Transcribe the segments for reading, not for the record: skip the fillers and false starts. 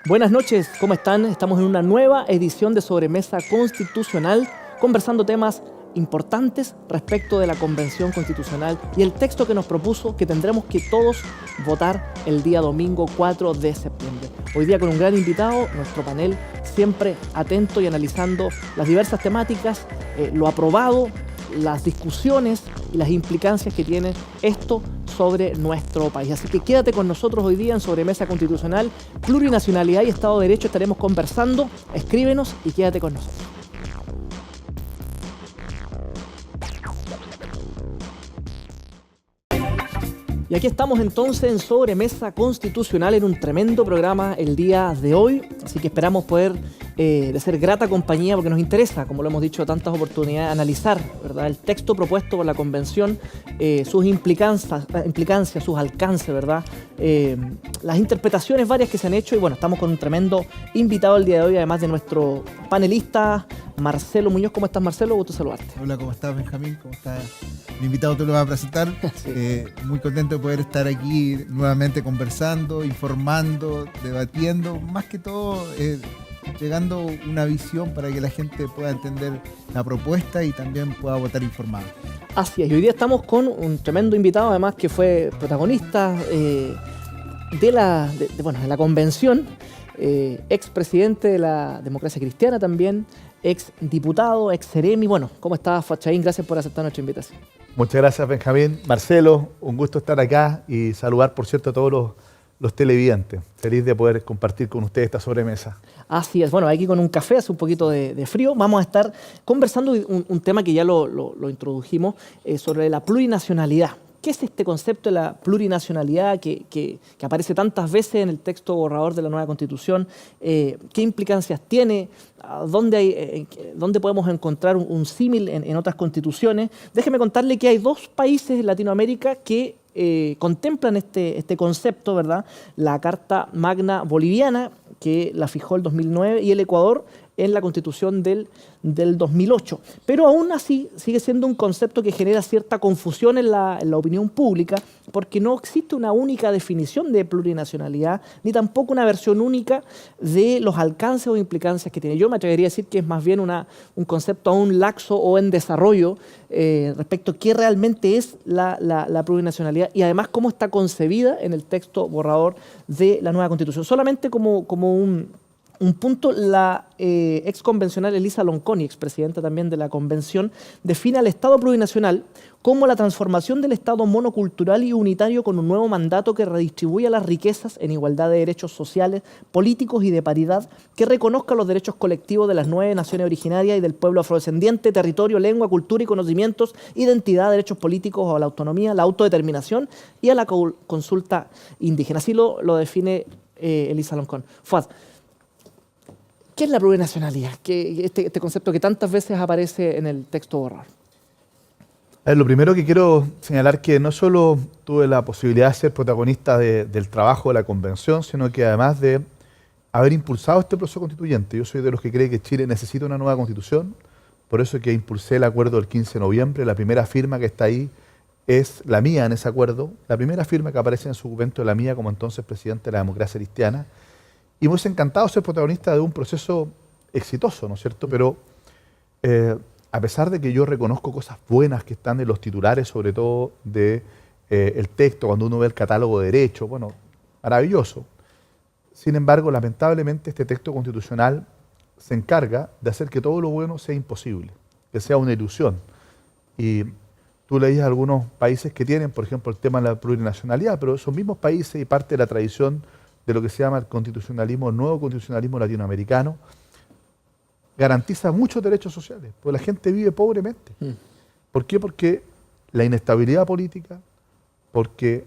Buenas noches, ¿cómo están? Estamos en una nueva edición de Sobremesa Constitucional, conversando temas importantes respecto de la Convención Constitucional y el texto que nos propuso que tendremos que todos votar el día domingo 4 de septiembre. Hoy día con un gran invitado, nuestro panel siempre atento y analizando las diversas temáticas, lo aprobado, las discusiones y las implicancias que tiene esto sobre nuestro país. Así que quédate con nosotros hoy día en Sobremesa Constitucional, Plurinacionalidad y Estado de Derecho. Estaremos conversando, escríbenos y quédate con nosotros. Y aquí estamos entonces en Sobremesa Constitucional en un tremendo programa el día de hoy, así que esperamos poder de ser grata compañía porque nos interesa, como lo hemos dicho tantas oportunidades, analizar, ¿verdad?, el texto propuesto por la Convención, sus implicancias, sus alcances, ¿verdad?, las interpretaciones varias que se han hecho. Y bueno, estamos con un tremendo invitado el día de hoy, además de nuestro panelista Marcelo Muñoz. ¿Cómo estás, Marcelo? Gusto saludarte. Hola, ¿cómo estás, Benjamín? ¿Cómo estás? Mi invitado te lo va a presentar. Sí. Muy contento de poder estar aquí nuevamente conversando, informando, debatiendo, más que todo llegando una visión para que la gente pueda entender la propuesta y también pueda votar informado. Así es, y hoy día estamos con un tremendo invitado, además que fue protagonista de la Convención, expresidente de la Democracia Cristiana también, ex diputado, ex seremi. Bueno, ¿cómo estás, Fachaín? Gracias por aceptar nuestra invitación. Muchas gracias, Benjamín. Marcelo, un gusto estar acá y saludar, por cierto, a todos los televidentes. Feliz de poder compartir con ustedes esta sobremesa. Así es. Bueno, aquí con un café, hace un poquito de frío, vamos a estar conversando un tema que ya lo introdujimos, sobre la plurinacionalidad. ¿Qué es este concepto de la plurinacionalidad que aparece tantas veces en el texto borrador de la nueva Constitución? ¿Qué implicancias tiene? ¿Dónde podemos encontrar un símil en otras constituciones? Déjeme contarle que hay dos países en Latinoamérica que contemplan este concepto, ¿verdad? La Carta Magna Boliviana, que la fijó el 2009, y el Ecuador en la Constitución del 2008. Pero aún así sigue siendo un concepto que genera cierta confusión en la opinión pública, porque no existe una única definición de plurinacionalidad, ni tampoco una versión única de los alcances o implicancias que tiene. Yo me atrevería a decir que es más bien un concepto aún laxo o en desarrollo respecto a qué realmente es la plurinacionalidad y además cómo está concebida en el texto borrador de la nueva Constitución. Solamente como un punto, la ex convencional Elisa Lonconi, expresidenta también de la Convención, define al Estado plurinacional como la transformación del Estado monocultural y unitario con un nuevo mandato que redistribuya las riquezas en igualdad de derechos sociales, políticos y de paridad, que reconozca los derechos colectivos de las 9 naciones originarias y del pueblo afrodescendiente, territorio, lengua, cultura y conocimientos, identidad, derechos políticos a la autonomía, la autodeterminación y a la consulta indígena. Así lo define Elisa Lonconi. Fuad, ¿qué es la plurinacionalidad? Este concepto que tantas veces aparece en el texto borrador. Lo primero que quiero señalar es que no solo tuve la posibilidad de ser protagonista del trabajo de la Convención, sino que además de haber impulsado este proceso constituyente. Yo soy de los que cree que Chile necesita una nueva Constitución, por eso que impulsé el acuerdo del 15 de noviembre. La primera firma que está ahí es la mía en ese acuerdo. La primera firma que aparece en su documento es la mía como entonces presidente de la Democracia Cristiana. Y me hubiese encantado ser protagonista de un proceso exitoso, ¿no es cierto? Pero a pesar de que yo reconozco cosas buenas que están en los titulares, sobre todo del texto, cuando uno ve el catálogo de derechos, bueno, maravilloso. Sin embargo, lamentablemente este texto constitucional se encarga de hacer que todo lo bueno sea imposible, que sea una ilusión. Y tú leías algunos países que tienen, por ejemplo, el tema de la plurinacionalidad, pero esos mismos países y parte de la tradición de lo que se llama el constitucionalismo, el nuevo constitucionalismo latinoamericano, garantiza muchos derechos sociales, porque la gente vive pobremente. ¿Por qué? Porque la inestabilidad política, porque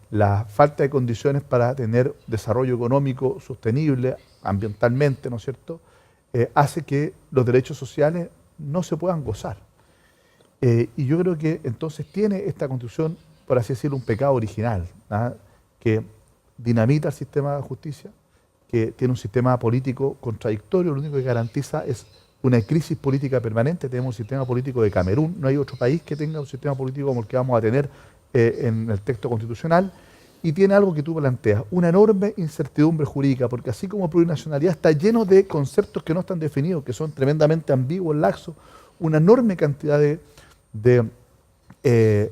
la falta de condiciones para tener desarrollo económico sostenible ambientalmente, ¿no es cierto?, hace que los derechos sociales no se puedan gozar. Y yo creo que entonces tiene esta Constitución, por así decirlo, un pecado original, ¿ah?, que dinamita el sistema de justicia, que tiene un sistema político contradictorio, lo único que garantiza es una crisis política permanente. Tenemos un sistema político de Camerún, no hay otro país que tenga un sistema político como el que vamos a tener en el texto constitucional, y tiene algo que tú planteas, una enorme incertidumbre jurídica, porque así como plurinacionalidad está lleno de conceptos que no están definidos, que son tremendamente ambiguos, laxos, una enorme cantidad de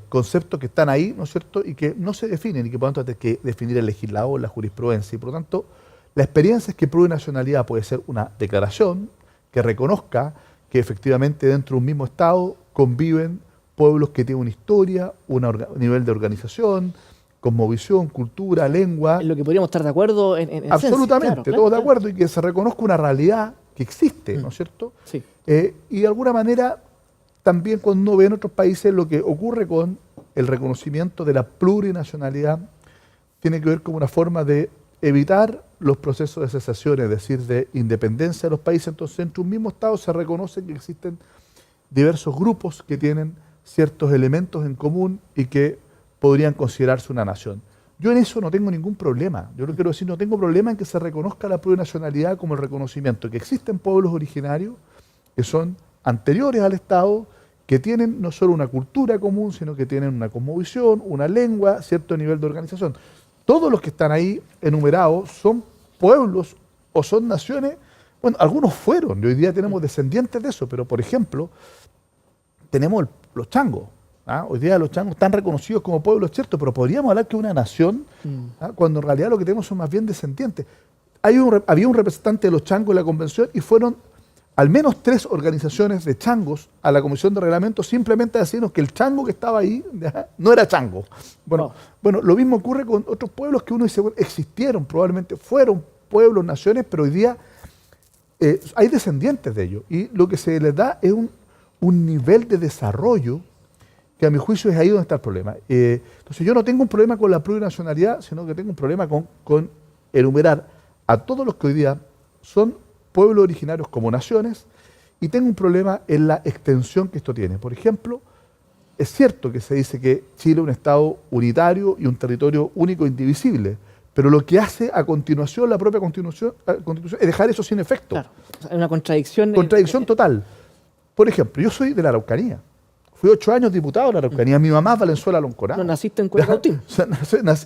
conceptos que están ahí, ¿no es cierto?, y que no se definen y que por lo tanto hay que definir el legislador, la jurisprudencia, y por lo tanto la experiencia es que plurinacionalidad puede ser una declaración que reconozca que efectivamente dentro de un mismo Estado conviven pueblos que tienen una historia, un nivel de organización, cosmovisión, cultura, lengua. En lo que podríamos estar de acuerdo en absolutamente, esencia, claro, todos de acuerdo, y que se reconozca una realidad que existe, ¿no es cierto? Sí. Y de alguna manera, también cuando uno ve en otros países lo que ocurre con el reconocimiento de la plurinacionalidad, tiene que ver con una forma de evitar los procesos de secesión, es decir, de independencia de los países. Entonces, entre un mismo Estado se reconoce que existen diversos grupos que tienen ciertos elementos en común y que podrían considerarse una nación. Yo en eso no tengo ningún problema. Yo lo quiero decir, no tengo problema en que se reconozca la plurinacionalidad como el reconocimiento que existen pueblos originarios que son anteriores al Estado, que tienen no solo una cultura común, sino que tienen una cosmovisión, una lengua, cierto nivel de organización. Todos los que están ahí enumerados son pueblos o son naciones, bueno, algunos fueron, y hoy día tenemos descendientes de eso, pero por ejemplo, tenemos los changos. ¿Ah? Hoy día los changos están reconocidos como pueblos, ¿cierto? Pero podríamos hablar que una nación, cuando en realidad lo que tenemos son más bien descendientes. Había un representante de los changos en la convención y fueron al menos 3 organizaciones de changos a la comisión de reglamento simplemente a decirnos que el chango que estaba ahí no era chango. Bueno, lo mismo ocurre con otros pueblos que uno dice, bueno, existieron, probablemente fueron pueblos, naciones, pero hoy día hay descendientes de ellos. Y lo que se les da es un nivel de desarrollo que a mi juicio es ahí donde está el problema. Entonces yo no tengo un problema con la plurinacionalidad, sino que tengo un problema con enumerar a todos los que hoy día son pueblos originarios como naciones, y tengo un problema en la extensión que esto tiene. Por ejemplo, es cierto que se dice que Chile es un Estado unitario y un territorio único e indivisible, pero lo que hace a continuación la propia Constitución es dejar eso sin efecto. Claro, o sea, es una contradicción. Contradicción total. Por ejemplo, yo soy de la Araucanía. Fui 8 años diputado de la Araucanía. Mi mamá es Valenzuela Lonconá. No naciste en Curacautín. O sea,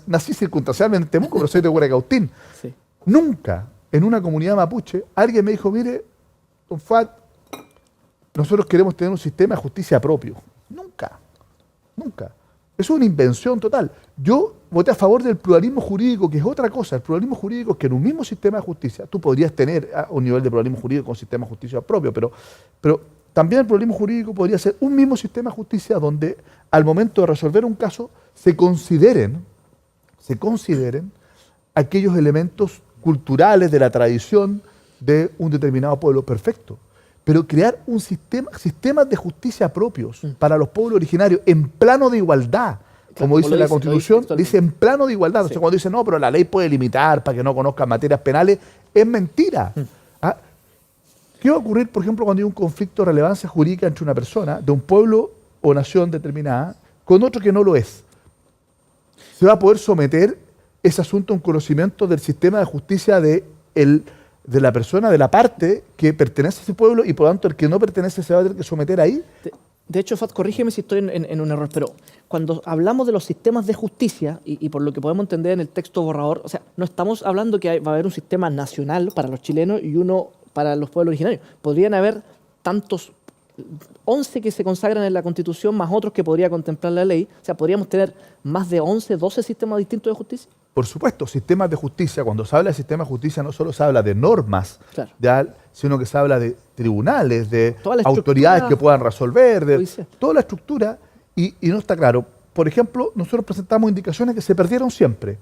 nací circunstancialmente en Temuco, pero soy de Curacautín. Sí. Nunca en una comunidad mapuche alguien me dijo, mire, don Fat, nosotros queremos tener un sistema de justicia propio. Nunca. Eso es una invención total. Yo voté a favor del pluralismo jurídico, que es otra cosa. El pluralismo jurídico es que en un mismo sistema de justicia, tú podrías tener un nivel de pluralismo jurídico con un sistema de justicia propio, pero también el pluralismo jurídico podría ser un mismo sistema de justicia donde al momento de resolver un caso se consideren aquellos elementos culturales de la tradición de un determinado pueblo. Perfecto. Pero crear sistemas de justicia propios para los pueblos originarios en plano de igualdad, como dice la Constitución, dice en plano de igualdad. Entonces, cuando dice, no, pero la ley puede limitar para que no conozcan materias penales, es mentira. ¿Ah? ¿Qué va a ocurrir, por ejemplo, cuando hay un conflicto de relevancia jurídica entre una persona de un pueblo o nación determinada con otro que no lo es? Se va a poder someter ese asunto a un conocimiento del sistema de justicia de la persona, de la parte que pertenece a ese pueblo, y por lo tanto el que no pertenece se va a tener que someter ahí. De hecho, Fat, corrígeme si estoy en un error, pero cuando hablamos de los sistemas de justicia, y por lo que podemos entender en el texto borrador, o sea, no estamos hablando que va a haber un sistema nacional para los chilenos y uno para los pueblos originarios. Podrían haber tantos, 11 que se consagran en la Constitución, más otros que podría contemplar la ley. O sea, podríamos tener más de 11, 12 sistemas distintos de justicia. Por supuesto, sistemas de justicia, cuando se habla de sistemas de justicia no solo se habla de normas, claro, sino que se habla de tribunales, de autoridades que puedan resolver, de toda la estructura, y no está claro. Por ejemplo, nosotros presentamos indicaciones que se perdieron siempre,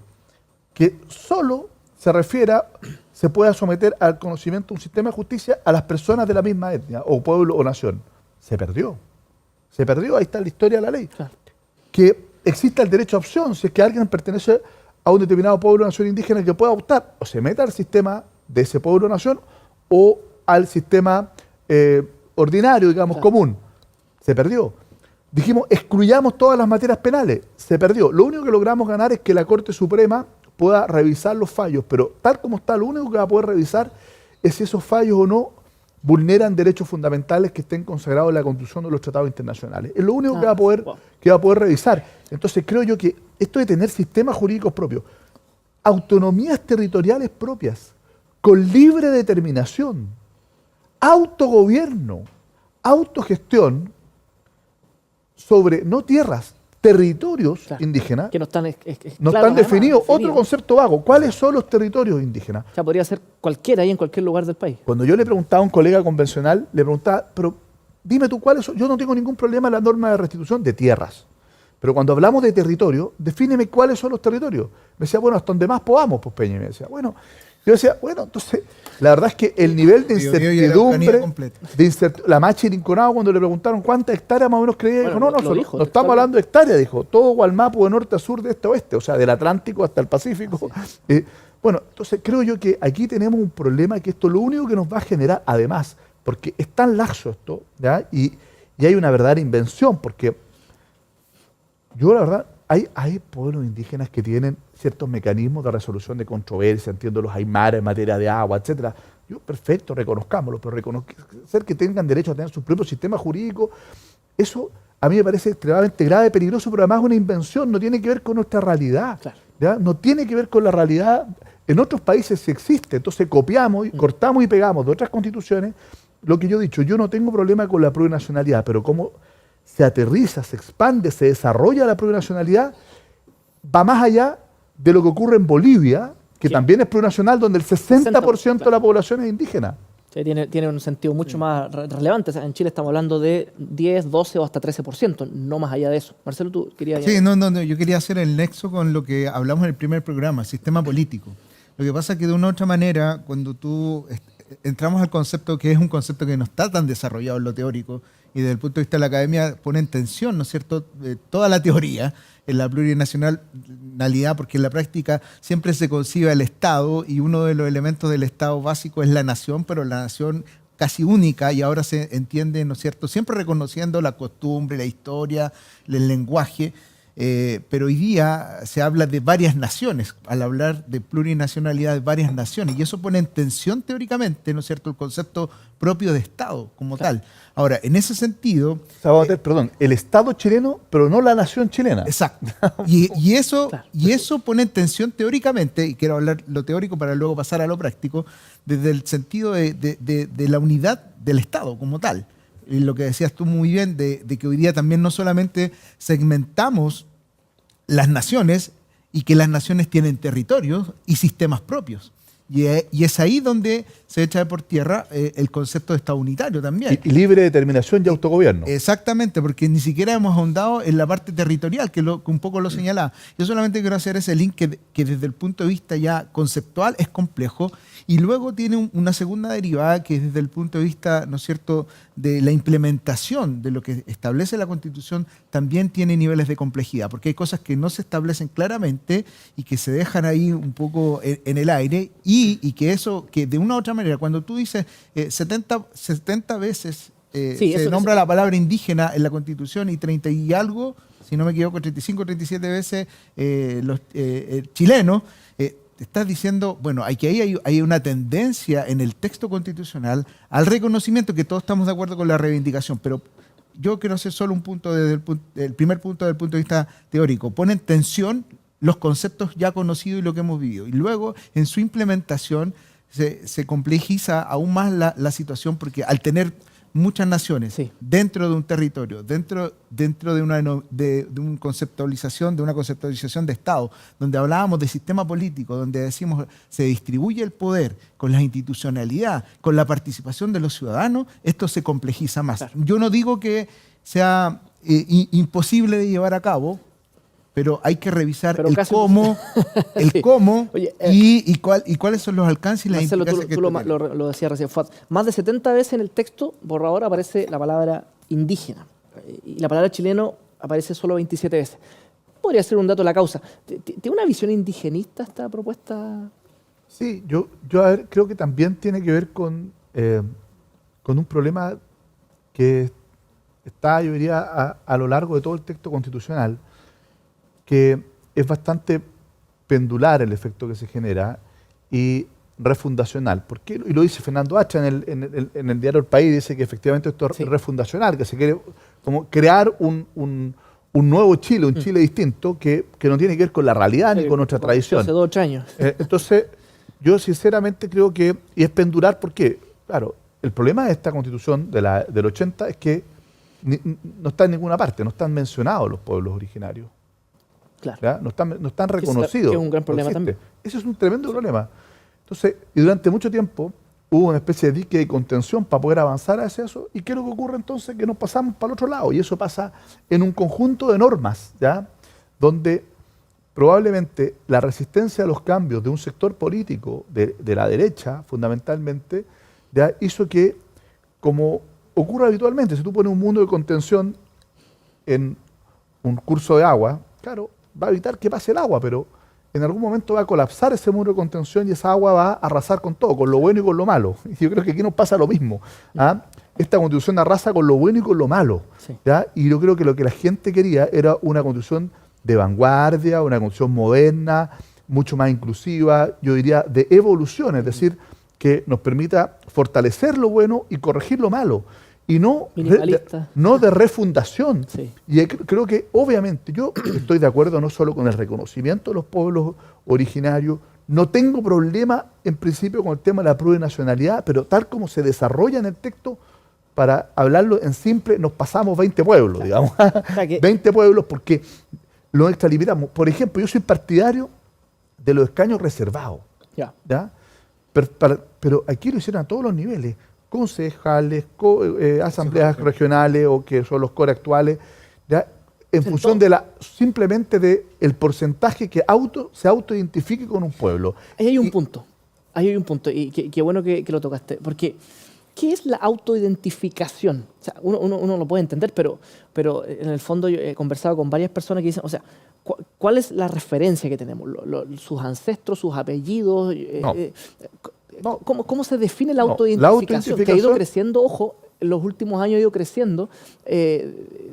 que solo se pueda someter al conocimiento de un sistema de justicia a las personas de la misma etnia, o pueblo o nación. Se perdió, ahí está la historia de la ley. Claro. Que exista el derecho a opción, si es que alguien pertenece a un determinado pueblo o nación indígena, que pueda optar o se meta al sistema de ese pueblo o nación o al sistema ordinario, digamos, claro, común. Se perdió. Dijimos, excluyamos todas las materias penales. Se perdió. Lo único que logramos ganar es que la Corte Suprema pueda revisar los fallos, pero tal como está, lo único que va a poder revisar es si esos fallos o no vulneran derechos fundamentales que estén consagrados en la Constitución de los tratados internacionales. Es lo único que va Wow. a poder revisar. Entonces creo yo que esto de tener sistemas jurídicos propios, autonomías territoriales propias, con libre determinación, autogobierno, autogestión sobre no tierras, territorios Claro. indígenas, Que no están, no claro, están definidos. además, Otro concepto vago, ¿cuáles son los territorios indígenas? O sea, podría ser cualquiera ahí en cualquier lugar del país. Cuando yo le preguntaba a un colega convencional, le preguntaba, pero dime tú cuáles son, yo no tengo ningún problema en la norma de restitución de tierras, pero cuando hablamos de territorio, defíneme cuáles son los territorios. Me decía, bueno, hasta donde más podamos, pues Peña, y me decía, bueno, yo decía, bueno, entonces, la verdad es que el nivel de Biobío y Araucanía incertidumbre, completa. la Machi Rinconado, cuando le preguntaron cuántas hectáreas más o menos creía, Bueno, dijo, lo no dijo, estamos textualmente. hablando de hectáreas, dijo, todo Gualmapu de norte a sur, de este a oeste, o sea, del Atlántico hasta el Pacífico. Bueno, entonces creo yo que aquí tenemos un problema que esto lo único que nos va a generar, además, porque es tan laxo esto, ¿ya? Y hay una verdadera invención, porque yo la verdad, hay pueblos indígenas que tienen ciertos mecanismos de resolución de controversia, entiendo los aymaras en materia de agua, etcétera. Yo, perfecto, reconozcámoslo, pero reconocer que tengan derecho a tener su propio sistema jurídico, eso a mí me parece extremadamente grave, peligroso, pero además es una invención, no tiene que ver con nuestra realidad. Claro. ¿Ya? No tiene que ver con la realidad. En otros países sí existe, entonces copiamos, cortamos y pegamos de otras constituciones. Lo que yo he dicho, yo no tengo problema con la plurinacionalidad, pero cómo se aterriza, se expande, se desarrolla la plurinacionalidad, va más allá de lo que ocurre en Bolivia, que Sí. también es plurinacional, donde el 60% de claro. la población es indígena. Sí, tiene un sentido mucho más relevante. O sea, en Chile estamos hablando de 10, 12 o hasta 13%, no más allá de eso. Marcelo, tú querías... Sí, no, yo quería hacer el nexo con lo que hablamos en el primer programa, sistema político. Lo que pasa es que de una u otra manera, cuando entramos al concepto que es un concepto que no está tan desarrollado en lo teórico y desde el punto de vista de la academia pone en tensión, ¿no es cierto?, toda la teoría en la plurinacionalidad, porque en la práctica siempre se concibe el Estado y uno de los elementos del Estado básico es la nación, pero la nación casi única y ahora se entiende, ¿no es cierto?, siempre reconociendo la costumbre, la historia, el lenguaje. Pero hoy día se habla de varias naciones, al hablar de plurinacionalidad de varias naciones, y eso pone en tensión teóricamente, ¿no es cierto?, el concepto propio de Estado como tal. Ahora, en ese sentido... O sea, vamos a tener, perdón, el Estado chileno, pero no la nación chilena. Exacto. Y eso, Claro. y eso pone en tensión teóricamente, y quiero hablar lo teórico para luego pasar a lo práctico, desde el sentido de la unidad del Estado como tal. Y lo que decías tú muy bien, de que hoy día también no solamente segmentamos las naciones y que las naciones tienen territorios y sistemas propios. Y es ahí donde se echa por tierra el concepto de Estado unitario también. Y libre determinación y autogobierno. Exactamente, porque ni siquiera hemos ahondado en la parte territorial, que un poco lo señalaba. Yo solamente quiero hacer ese link que desde el punto de vista ya conceptual es complejo y luego tiene una segunda derivada que desde el punto de vista, ¿no es cierto?, de la implementación de lo que establece la Constitución también tiene niveles de complejidad, porque hay cosas que no se establecen claramente y que se dejan ahí un poco en el aire y que eso, que de una u otra manera, cuando tú dices 70 veces Sí, se eso- nombra la palabra indígena en la Constitución y 30 y algo, si no me equivoco, 35 o 37 veces los chilenos, te estás diciendo, bueno, ahí hay una tendencia en el texto constitucional al reconocimiento, que todos estamos de acuerdo con la reivindicación, pero yo quiero hacer solo un punto desde el primer punto desde el punto de vista teórico. Pone en tensión los conceptos ya conocidos y lo que hemos vivido. Y luego, en su implementación, se complejiza aún más la situación, porque al tener muchas naciones Sí. dentro de un territorio, dentro de una conceptualización de Estado, donde hablábamos de sistema político, donde decimos se distribuye el poder con la institucionalidad, con la participación de los ciudadanos, esto se complejiza más. Claro. Yo no digo que sea imposible de llevar a cabo, pero hay que revisar Pero el casi cómo, Sí. Oye, Oye, y cuáles son los alcances y las Marcelo, implicancias que tú esto tiene. lo decías recién, Fuad. Más de 70 veces en el texto borrador aparece la palabra indígena. Y la palabra chileno aparece solo 27 veces. Podría ser un dato de la causa. ¿Tiene una visión indigenista esta propuesta? Sí, yo a ver, creo que también tiene que ver con un problema que está, yo diría, a lo largo de todo el texto constitucional, que es bastante pendular el efecto que se genera y refundacional. ¿Por qué? Y lo dice Fernando Hacha en el diario El País, dice que efectivamente esto es refundacional, que se quiere como crear un nuevo Chile, un Chile distinto, que no tiene que ver con la realidad ni con nuestra tradición. Hace 2 años. Entonces, yo sinceramente creo que, y es pendular, porque, claro, el problema de esta constitución del 80 es que no está en ninguna parte, no están mencionados los pueblos originarios. Claro. ¿Ya? No están reconocidos. Que es un gran problema también. Ese es un tremendo problema. Entonces, y durante mucho tiempo hubo una especie de dique de contención para poder avanzar hacia eso. ¿Y qué es lo que ocurre entonces? Que nos pasamos para el otro lado. Y eso pasa en un conjunto de normas, ¿ya? Donde probablemente la resistencia a los cambios de un sector político de la derecha, fundamentalmente, ya hizo que, como ocurre habitualmente, si tú pones un mundo de contención en un curso de agua, claro, va a evitar que pase el agua, pero en algún momento va a colapsar ese muro de contención y esa agua va a arrasar con todo, con lo bueno y con lo malo. Y yo creo que aquí nos pasa lo mismo. ¿Ah? Esta constitución arrasa con lo bueno y con lo malo. Sí. ¿Ya? Y yo creo que lo que la gente quería era una constitución de vanguardia, una constitución moderna, mucho más inclusiva, yo diría de evolución, es decir, que nos permita fortalecer lo bueno y corregir lo malo. Y no de refundación. Sí. Y creo que, obviamente, yo estoy de acuerdo no solo con el reconocimiento de los pueblos originarios, no tengo problema en principio con el tema de la plurinacionalidad, pero tal como se desarrolla en el texto, para hablarlo en simple, nos pasamos 20 pueblos, digamos. 20 pueblos porque los extralimitamos. Por ejemplo, yo soy partidario de los escaños reservados. Ya. ¿Ya? Pero aquí lo hicieron a todos los niveles. Concejales, asambleas regionales o que son los core actuales, ¿ya? En función de simplemente del porcentaje que se autoidentifique con un pueblo. Ahí hay un punto, y qué bueno que lo tocaste, porque ¿qué es la autoidentificación? O sea, uno lo puede entender, pero en el fondo yo he conversado con varias personas que dicen, o sea, ¿cuál es la referencia que tenemos? ¿Sus ancestros, sus apellidos? No. No. ¿Cómo se define la autoidentificación? Que ha ido creciendo, ojo, en los últimos años ha ido creciendo,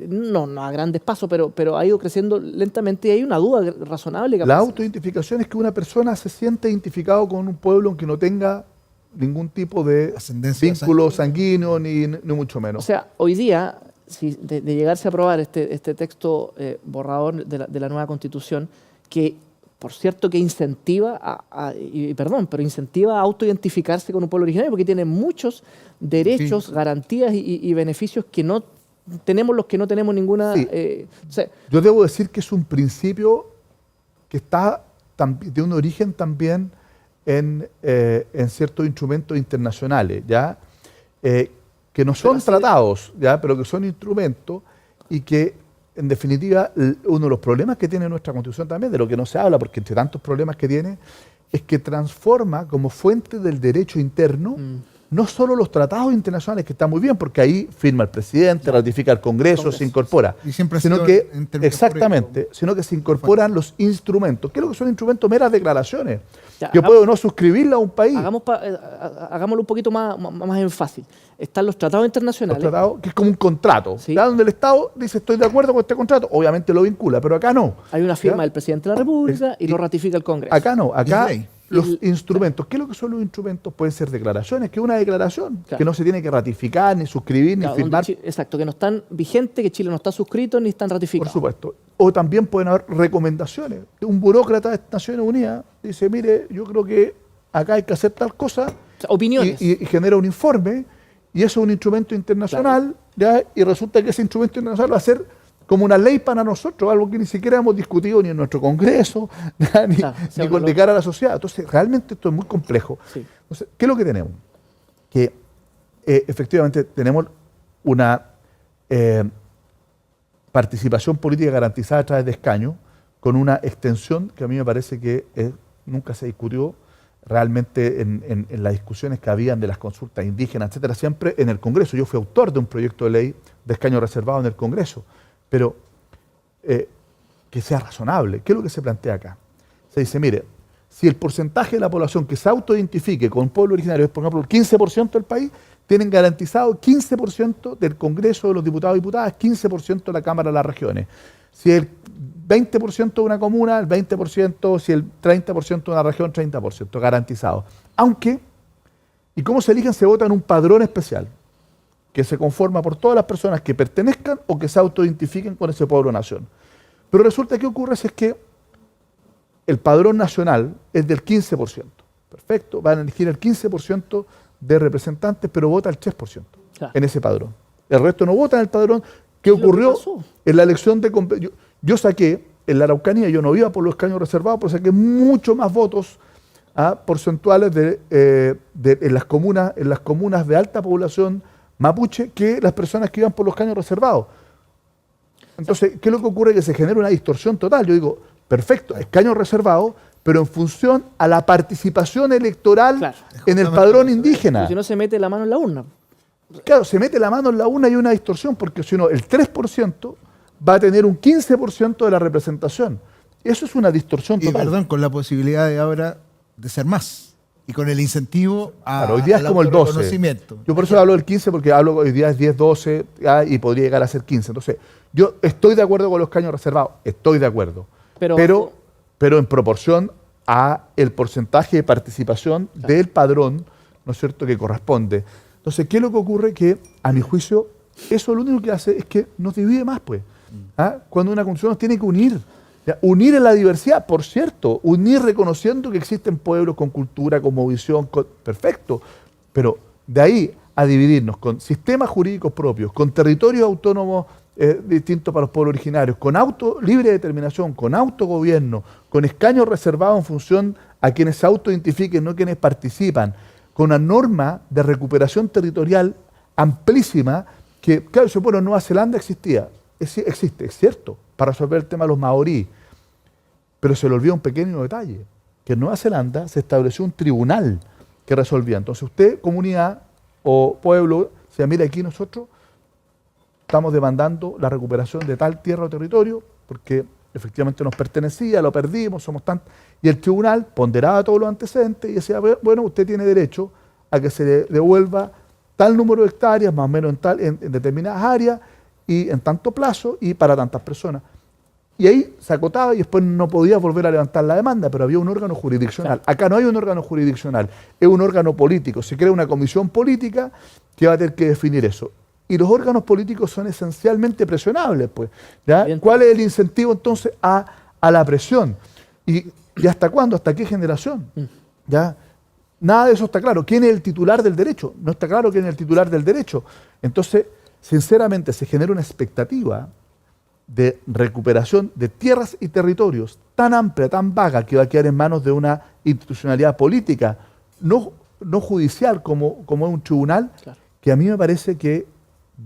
no a grandes pasos, pero ha ido creciendo lentamente y hay una duda razonable. La autoidentificación es que una persona se siente identificado con un pueblo aunque no tenga ningún tipo de vínculo sanguíneo ni mucho menos. O sea, hoy día, si de llegarse a aprobar este texto borrador de la nueva Constitución, que por cierto que incentiva incentiva a autoidentificarse con un pueblo originario porque tiene muchos derechos, garantías y beneficios que no tenemos los que no tenemos ninguna... Sí. Yo debo decir que es un principio que está de un origen también en ciertos instrumentos internacionales, ¿ya? Que no son tratados, ¿ya? Pero que son instrumentos y que en definitiva, uno de los problemas que tiene nuestra Constitución también, de lo que no se habla, porque entre tantos problemas que tiene, es que transforma como fuente del derecho interno no solo los tratados internacionales, que están muy bien, porque ahí firma el presidente, ratifica el Congreso, se incorpora. Y siempre sino que, exactamente, sino que se incorporan los instrumentos. ¿Qué es lo que son instrumentos? Meras declaraciones. Yo puedo no suscribirla a un país. Hagámoslo un poquito más en fácil. Están los tratados internacionales. Los tratados, que es como un contrato. ¿Sí? ¿Ya? Donde el Estado dice, estoy de acuerdo con este contrato, obviamente lo vincula, pero acá no. Hay una firma del presidente de la República y lo ratifica el Congreso. Acá no, acá los instrumentos. ¿Qué es lo que son los instrumentos? Pueden ser declaraciones, que es una declaración, que no se tiene que ratificar, ni suscribir, ni firmar. Exacto, que no están vigentes, que Chile no está suscrito, ni están ratificados. Por supuesto. O también pueden haber recomendaciones. Un burócrata de Naciones Unidas dice, mire, yo creo que acá hay que hacer tal cosa. O sea, opiniones. Y genera un informe, y eso es un instrumento internacional, ¿ya? Y resulta que ese instrumento internacional va a ser como una ley para nosotros, algo que ni siquiera hemos discutido ni en nuestro Congreso, ni con de cara a la sociedad. Entonces, realmente esto es muy complejo. Sí. Entonces, ¿qué es lo que tenemos? Que efectivamente tenemos una participación política garantizada a través de escaños, con una extensión que a mí me parece que nunca se discutió realmente en las discusiones que habían de las consultas indígenas, etcétera, siempre en el Congreso. Yo fui autor de un proyecto de ley de escaño reservado en el Congreso, pero que sea razonable. ¿Qué es lo que se plantea acá? Se dice, mire, si el porcentaje de la población que se autoidentifique con pueblo originario es, por ejemplo, el 15% del país, tienen garantizado 15% del Congreso de los Diputados y Diputadas, 15% de la Cámara de las Regiones. Si el 20% de una comuna, el 20%, si el 30% de una región, 30%, garantizado. Aunque, ¿y cómo se eligen? Se vota en un padrón especial, que se conforma por todas las personas que pertenezcan o que se autoidentifiquen con ese pueblo o nación. Pero resulta que ocurre es que el padrón nacional es del 15%. Perfecto, van a elegir el 15% de representantes, pero vota el 3% en ese padrón. El resto no vota en el padrón. ¿Qué ocurrió en la elección de... Yo saqué, en la Araucanía, yo no iba por los escaños reservados, pero saqué mucho más votos porcentuales en las comunas de alta población mapuche que las personas que iban por los escaños reservados. Entonces, ¿qué es lo que ocurre? Que se genera una distorsión total. Yo digo, perfecto, escaños reservados, pero en función a la participación electoral en el padrón indígena. Si no se mete la mano en la urna. Claro, se mete la mano en la urna y hay una distorsión, porque si no, el 3% va a tener un 15% de la representación. Eso es una distorsión total. Y perdón, con la posibilidad de ahora de ser más. Y con el incentivo claro, hoy día es como el 12. Yo por eso hablo del 15, porque hablo hoy día es 10, 12 y podría llegar a ser 15. Entonces, yo estoy de acuerdo con los escaños reservados, estoy de acuerdo. Pero en proporción a el porcentaje de participación del padrón, ¿no es cierto?, que corresponde. Entonces, ¿qué es lo que ocurre? Que, a mi juicio, eso lo único que hace es que nos divide más, pues. Cuando una constitución nos tiene que unir. Unir en la diversidad, por cierto, unir reconociendo que existen pueblos con cultura, con movilización, perfecto. Pero de ahí a dividirnos con sistemas jurídicos propios, con territorios autónomos distintos para los pueblos originarios, con libre determinación, con autogobierno, con escaños reservados en función a quienes se autoidentifiquen, no quienes participan, con una norma de recuperación territorial amplísima que, claro, bueno, en Nueva Zelanda existe, es cierto, para resolver el tema de los maorí, pero se le olvida un pequeño detalle, que en Nueva Zelanda se estableció un tribunal que resolvía. Entonces usted, comunidad o pueblo, se mira, aquí nosotros estamos demandando la recuperación de tal tierra o territorio, porque efectivamente nos pertenecía, lo perdimos, somos tan... Y el tribunal ponderaba todos los antecedentes y decía, bueno, usted tiene derecho a que se le devuelva tal número de hectáreas, más o menos en determinadas áreas, y en tanto plazo, y para tantas personas. Y ahí se acotaba y después no podía volver a levantar la demanda, pero había un órgano jurisdiccional. Claro. Acá no hay un órgano jurisdiccional, es un órgano político. Se crea una comisión política que va a tener que definir eso. Y los órganos políticos son esencialmente presionables, pues. ¿Ya? ¿Cuál es el incentivo entonces a la presión? ¿Y hasta cuándo? ¿Hasta qué generación? ¿Ya? Nada de eso está claro. ¿Quién es el titular del derecho? No está claro quién es el titular del derecho. Entonces, sinceramente, se genera una expectativa de recuperación de tierras y territorios tan amplia, tan vaga, que va a quedar en manos de una institucionalidad política, no judicial como es un tribunal, claro, que a mí me parece que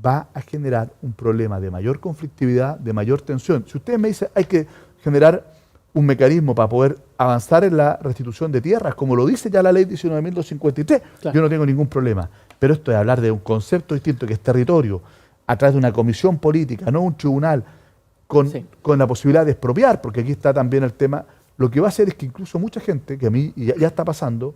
va a generar un problema de mayor conflictividad, de mayor tensión. Si usted me dice hay que generar un mecanismo para poder avanzar en la restitución de tierras, como lo dice ya la ley 19.253, claro, yo no tengo ningún problema. Pero esto es hablar de un concepto distinto que es territorio, a través de una comisión política, no un tribunal, con la posibilidad de expropiar, porque aquí está también el tema. Lo que va a hacer es que incluso mucha gente, que a mí ya está pasando,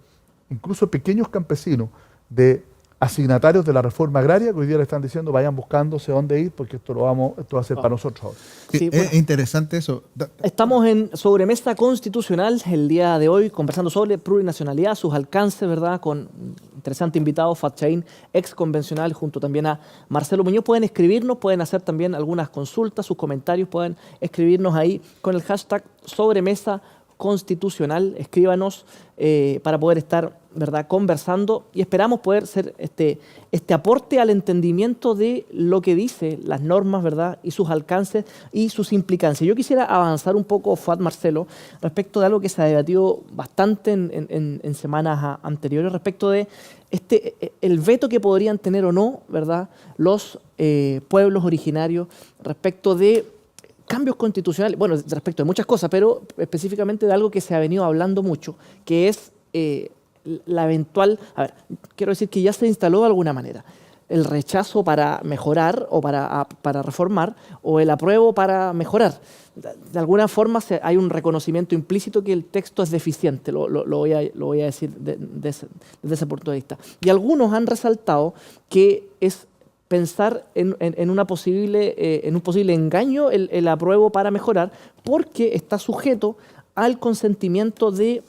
incluso pequeños campesinos de asignatarios de la reforma agraria, que hoy día le están diciendo vayan buscándose dónde ir, porque esto va a ser para nosotros ahora. Sí, es interesante eso. Estamos en Sobremesa Constitucional el día de hoy, conversando sobre plurinacionalidad, sus alcances, ¿verdad? Con un interesante invitado, Fat Chain, ex convencional, junto también a Marcelo Muñoz. Pueden escribirnos, pueden hacer también algunas consultas, sus comentarios, pueden escribirnos ahí con el hashtag Sobremesa Constitucional. Escríbanos para poder estar, ¿verdad?, conversando, y esperamos poder ser este aporte al entendimiento de lo que dice las normas, ¿verdad?, y sus alcances y sus implicancias. Yo quisiera avanzar un poco, Fat, Marcelo, respecto de algo que se ha debatido bastante en semanas anteriores, respecto de el veto que podrían tener o no, ¿verdad?, los pueblos originarios respecto de cambios constitucionales, bueno, respecto de muchas cosas, pero específicamente de algo que se ha venido hablando mucho, que es la eventual, quiero decir que ya se instaló de alguna manera, el rechazo para mejorar o para reformar, o el apruebo para mejorar. De alguna forma hay un reconocimiento implícito que el texto es deficiente, lo voy a decir desde ese punto de vista. Y algunos han resaltado que es pensar en un posible engaño el apruebo para mejorar, porque está sujeto al consentimiento de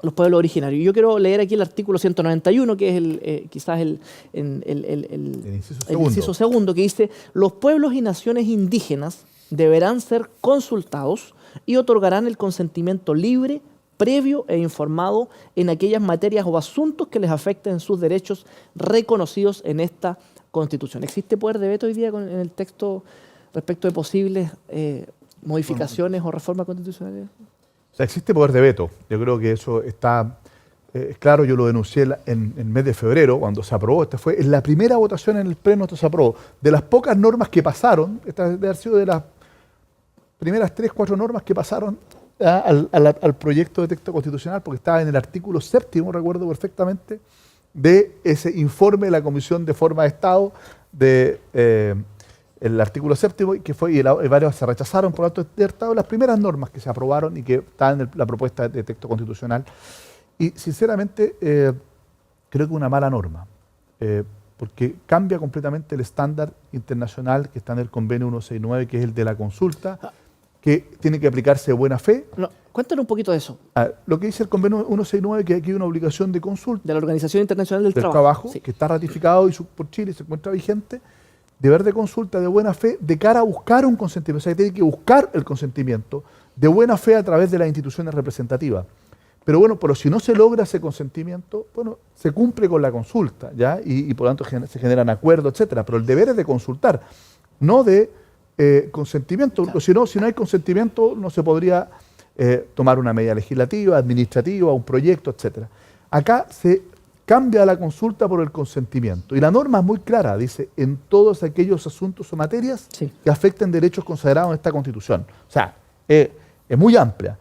los pueblos originarios. Yo quiero leer aquí el artículo 191, que es quizás el inciso segundo, que dice: los pueblos y naciones indígenas deberán ser consultados y otorgarán el consentimiento libre, previo e informado en aquellas materias o asuntos que les afecten sus derechos reconocidos en esta Constitución. ¿Existe poder de veto hoy día en el texto respecto de posibles modificaciones o reformas constitucionales? O sea, existe poder de veto. Yo creo que eso está claro. Yo lo denuncié en el mes de febrero, cuando se aprobó. Esta fue en la primera votación en el Pleno, esto se aprobó. De las pocas normas que pasaron, esta debe haber sido de las primeras 3, 4 normas que pasaron al proyecto de texto constitucional, porque estaba en el artículo 7º, recuerdo perfectamente, de ese informe de la Comisión de Forma de Estado, el artículo 7º, que fue, y varios se rechazaron por alto de Estado, las primeras normas que se aprobaron y que estaban en la propuesta de texto constitucional. Y sinceramente creo que una mala norma, porque cambia completamente el estándar internacional que está en el convenio 169, que es el de la consulta, que tiene que aplicarse de buena fe. No, cuéntanos un poquito de eso. Lo que dice el convenio 169, que aquí hay una obligación de consulta. De la Organización Internacional del Trabajo, sí, que está ratificado por Chile y se encuentra vigente, deber de consulta de buena fe de cara a buscar un consentimiento. O sea, que tiene que buscar el consentimiento de buena fe a través de las instituciones representativas. Pero si no se logra ese consentimiento, bueno, se cumple con la consulta, ¿ya? Y por lo tanto se generan acuerdos, etcétera. Pero el deber es de consultar, no de consentimiento, porque si no hay consentimiento no se podría tomar una medida legislativa, administrativa, un proyecto, etcétera. Acá se cambia la consulta por el consentimiento. Y la norma es muy clara, dice, en todos aquellos asuntos o materias que afecten derechos consagrados en esta Constitución. O sea, es muy amplia.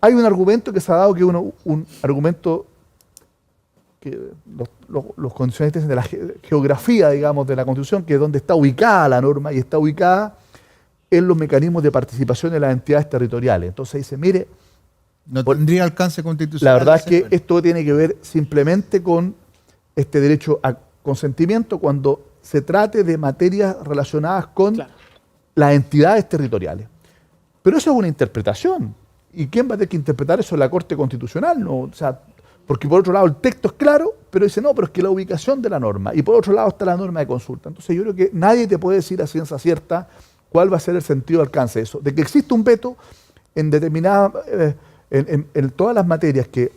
Hay un argumento que se ha dado, que es un argumento que los condicionantes dicen de la geografía, digamos, de la Constitución, que es donde está ubicada la norma, y está ubicada en los mecanismos de participación de las entidades territoriales. Entonces dice, mire, no tendría alcance constitucional. La verdad es que esto tiene que ver simplemente con este derecho a consentimiento cuando se trate de materias relacionadas con las entidades territoriales. Pero eso es una interpretación. ¿Y quién va a tener que interpretar eso? La Corte Constitucional, ¿no? O sea, porque por otro lado el texto es claro, pero dice, no, pero es que la ubicación de la norma. Y por otro lado está la norma de consulta. Entonces yo creo que nadie te puede decir a ciencia cierta cuál va a ser el sentido de alcance de eso. De que existe un veto en determinadas... En todas las materias que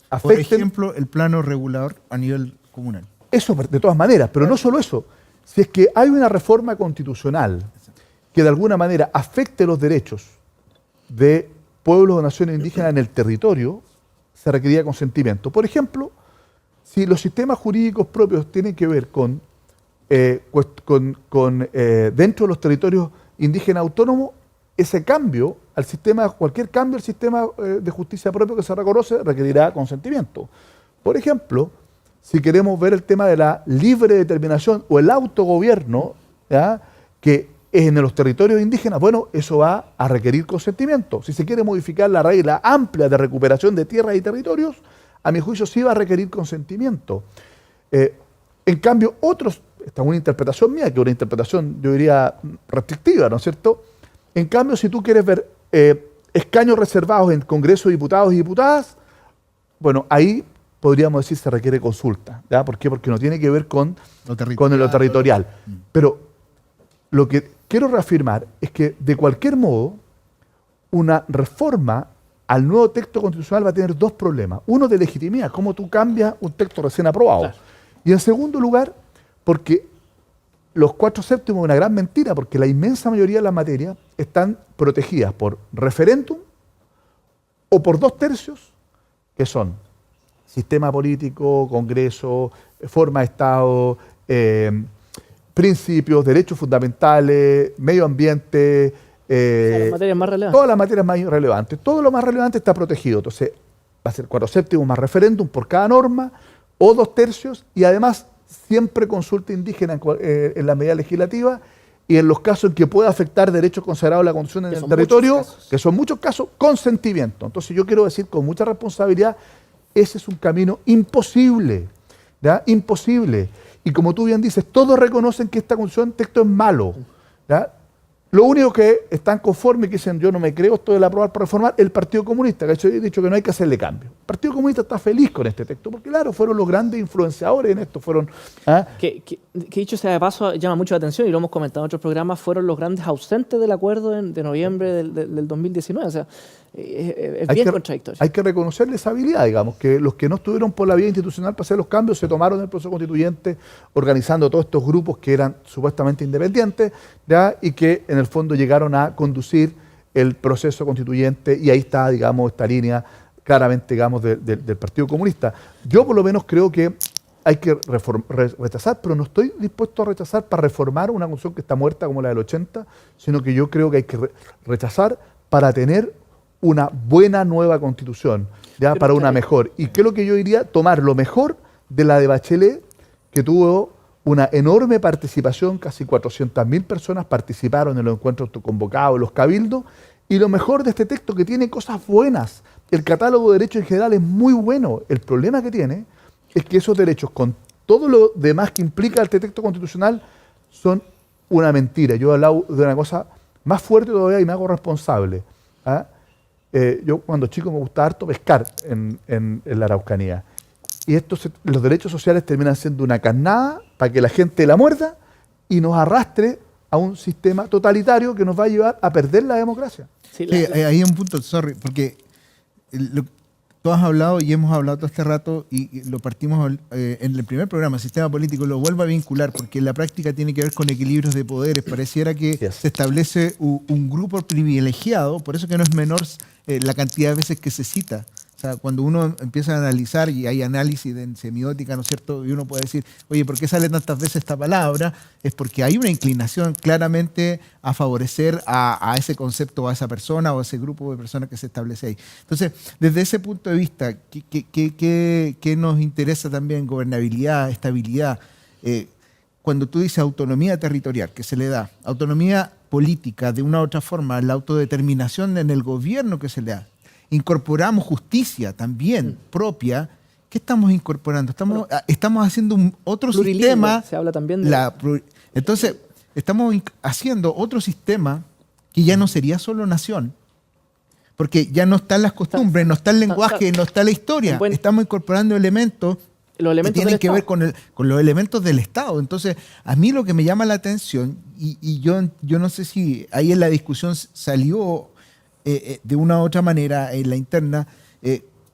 afecten... Por ejemplo, el plano regulador a nivel comunal. Eso de todas maneras, pero no solo eso. Si es que hay una reforma constitucional que de alguna manera afecte los derechos de pueblos o naciones indígenas en el territorio, se requeriría consentimiento. Por ejemplo, si los sistemas jurídicos propios tienen que ver con dentro de los territorios indígenas autónomos, ese cambio al sistema, cualquier cambio al sistema de justicia propio que se reconoce requerirá consentimiento. Por ejemplo, si queremos ver el tema de la libre determinación o el autogobierno, ¿ya?, que es en los territorios indígenas, bueno, eso va a requerir consentimiento. Si se quiere modificar la regla amplia de recuperación de tierras y territorios, a mi juicio sí va a requerir consentimiento. En cambio, otros, esta es una interpretación mía, que es una interpretación, yo diría, restrictiva, ¿no es cierto? En cambio, si tú quieres ver escaños reservados en Congreso de Diputados y Diputadas, bueno, ahí podríamos decir se requiere consulta. ¿Ya? ¿Por qué? Porque no tiene que ver con lo territorial. Pero lo que quiero reafirmar es que, de cualquier modo, una reforma al nuevo texto constitucional va a tener dos problemas. Uno, de legitimidad, cómo tú cambias un texto recién aprobado. Claro. Y en segundo lugar, porque los 4/7 es una gran mentira, porque la inmensa mayoría de las materias están protegidas por referéndum o por 2/3, que son sistema político, Congreso, forma de Estado, principios, derechos fundamentales, medio ambiente, las materias más relevantes. Todas las materias más relevantes. Todo lo más relevante está protegido. Entonces, va a ser 4/7 más referéndum por cada norma, o 2/3, y además siempre consulta indígena en la medida legislativa y en los casos en que pueda afectar derechos consagrados en la Constitución en el territorio, que son muchos casos, consentimiento. Entonces yo quiero decir con mucha responsabilidad, ese es un camino imposible, ¿ya? Imposible. Y como tú bien dices, todos reconocen que esta Constitución, texto es malo, ¿ya? Lo único que están conformes, que dicen yo no me creo esto del aprobar por reformar, el Partido Comunista, que ha dicho que no hay que hacerle cambio. El Partido Comunista está feliz con este texto, porque claro, fueron los grandes influenciadores en esto, fueron... Que dicho sea de paso, llama mucho la atención, y lo hemos comentado en otros programas, fueron los grandes ausentes del acuerdo de noviembre del 2019, o sea, es bien contradictorio. Hay que reconocerle esa habilidad, digamos, que los que no estuvieron por la vía institucional para hacer los cambios se tomaron el proceso constituyente organizando todos estos grupos que eran supuestamente independientes, ¿ya? Y que en el fondo llegaron a conducir el proceso constituyente y ahí está, digamos, esta línea claramente, digamos, del Partido Comunista. Yo por lo menos creo que hay que rechazar, pero no estoy dispuesto a rechazar para reformar una constitución que está muerta como la del 80, sino que yo creo que hay que rechazar para tener una buena nueva constitución, ya para una mejor. ¿Y qué es lo que yo diría? Tomar lo mejor de la de Bachelet, que tuvo una enorme participación, casi 400.000 personas participaron en los encuentros convocados, en los cabildos, y lo mejor de este texto, que tiene cosas buenas. El catálogo de derechos en general es muy bueno. El problema que tiene es que esos derechos, con todo lo demás que implica este texto constitucional, son una mentira. Yo he hablado de una cosa más fuerte todavía y me hago responsable. Yo cuando chico me gustaba harto pescar en la Araucanía. Y los derechos sociales terminan siendo una carnada para que la gente la muerda y nos arrastre a un sistema totalitario que nos va a llevar a perder la democracia. Sí, ahí hay un punto, porque tú has hablado y hemos hablado todo este rato y lo partimos en el primer programa, sistema político, lo vuelvo a vincular porque en la práctica tiene que ver con equilibrios de poderes. Pareciera que se establece un grupo privilegiado, por eso que no es menor la cantidad de veces que se cita. O sea, cuando uno empieza a analizar y hay análisis en semiótica, ¿no es cierto? Y uno puede decir, oye, ¿por qué sale tantas veces esta palabra? Es porque hay una inclinación claramente a favorecer a ese concepto, a esa persona o a ese grupo de personas que se establece ahí. Entonces, desde ese punto de vista, ¿qué nos interesa también? Gobernabilidad, estabilidad. Cuando tú dices autonomía territorial, que se le da, autonomía política, de una u otra forma, la autodeterminación en el gobierno que se le da, incorporamos justicia también propia. ¿Qué estamos incorporando? Estamos haciendo otro sistema. Se habla también de... Entonces, estamos haciendo otro sistema que ya no sería solo nación, porque ya no están las costumbres, no está el lenguaje, no está la historia. Estamos incorporando elementos que tienen que ver con los elementos del Estado. Entonces, a mí lo que me llama la atención, y yo no sé si ahí en la discusión salió de una u otra manera en la interna,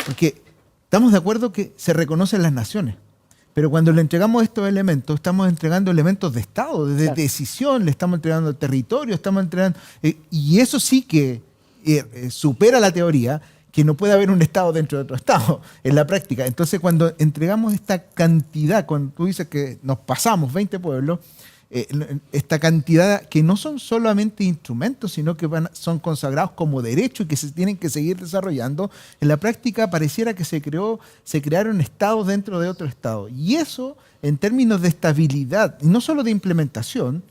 porque estamos de acuerdo que se reconocen las naciones, pero cuando le entregamos estos elementos, estamos entregando elementos de Estado, de decisión, le estamos entregando territorio, estamos entregando... y eso sí que supera la teoría, que no puede haber un Estado dentro de otro Estado en la práctica. Entonces, cuando entregamos esta cantidad, cuando tú dices que nos pasamos 20 pueblos, esta cantidad que no son solamente instrumentos, sino que son consagrados como derechos y que se tienen que seguir desarrollando, en la práctica pareciera que se crearon estados dentro de otro estado. Y eso, en términos de estabilidad, y no solo de implementación,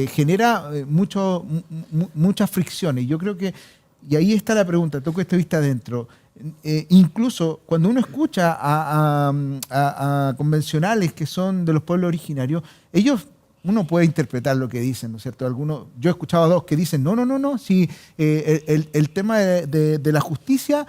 genera muchas fricciones. Yo creo que, y ahí está la pregunta, tú que estuviste adentro, incluso cuando uno escucha a convencionales que son de los pueblos originarios, uno puede interpretar lo que dicen, ¿no es cierto? Yo he escuchado a dos que dicen, no, si el tema de la justicia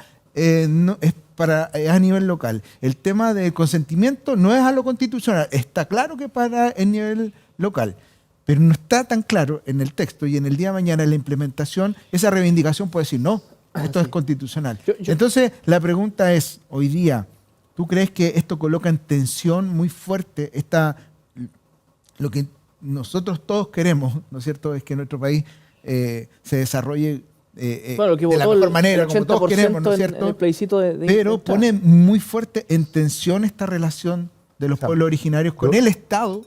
no, es a nivel local. El tema del consentimiento no es a lo constitucional. Está claro que para el nivel local, pero no está tan claro en el texto y en el día de mañana en la implementación, esa reivindicación puede decir, no, esto es constitucional. Entonces, la pregunta es, hoy día, ¿tú crees que esto coloca en tensión muy fuerte lo que nosotros todos queremos, ¿no es cierto?, es que nuestro país se desarrolle de la mejor manera, como todos queremos, ¿no es cierto? En el plebiscito pero pone muy fuerte en tensión esta relación de los pueblos originarios con el Estado.